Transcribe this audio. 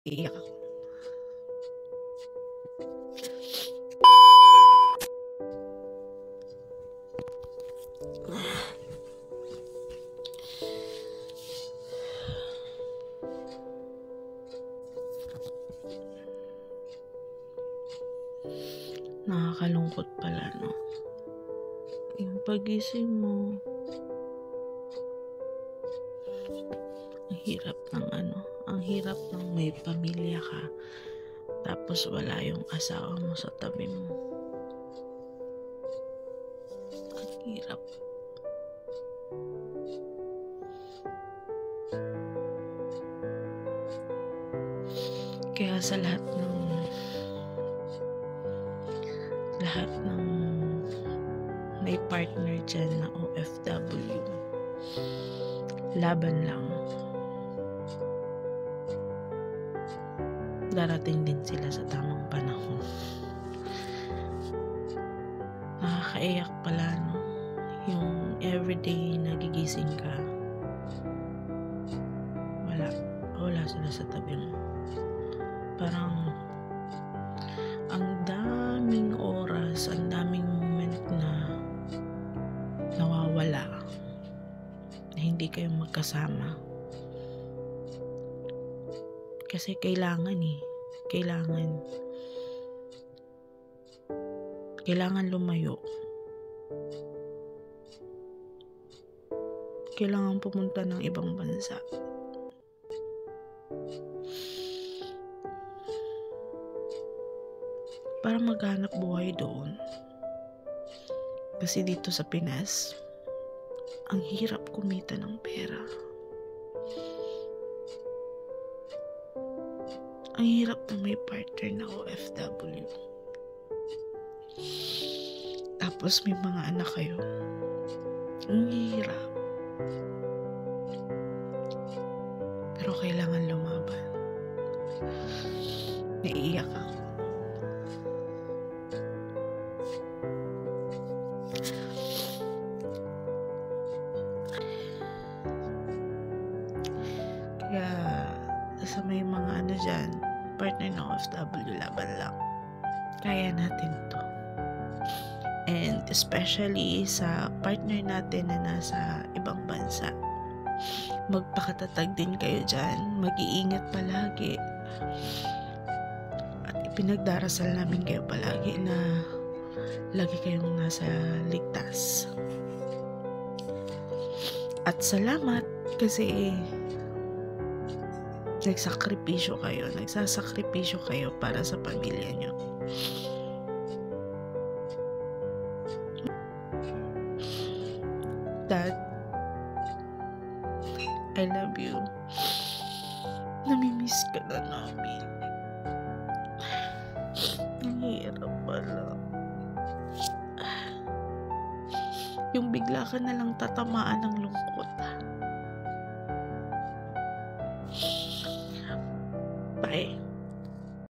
Iiyak ako. Nakakalungkot pala, no? Yung pagising mo, ang hirap ng may pamilya ka, tapos wala yung asawa mo sa tabi mo. Ang hirap. Kaya sa lahat ng may partner dyan na OFW, laban lang. Darating din sila sa tamang panahon. Nakakaiyak pala, no? Yung everyday nagigising ka, wala sila sa tabi mo. Parang ang daming oras, ang daming moment na nawawala na hindi kayo magkasama. Kasi kailangan lumayo. Kailangan pumunta ng ibang bansa. Para maghanap buhay doon. Kasi dito sa Pinas, ang hirap kumita ng pera. Ang hirap na may partner na OFW. Tapos may mga anak kayo. Ang hirap. Pero kailangan lumaban. Naiiyak ako. Kaya sa may mga dyan, partner ng OFW, laban lang. Kaya natin to. And especially sa partner natin na nasa ibang bansa, magpakatatag din kayo dyan. Mag-iingat palagi. At ipinagdarasal namin kayo palagi na lagi kayong nasa ligtas. At salamat kasi nagsasakripisyo kayo para sa pamilya nyo. Dad, I love you. Namimiss ka na namin. Ang hirap pala. Yung bigla ka na lang tatamaan ng lungkot. Bye.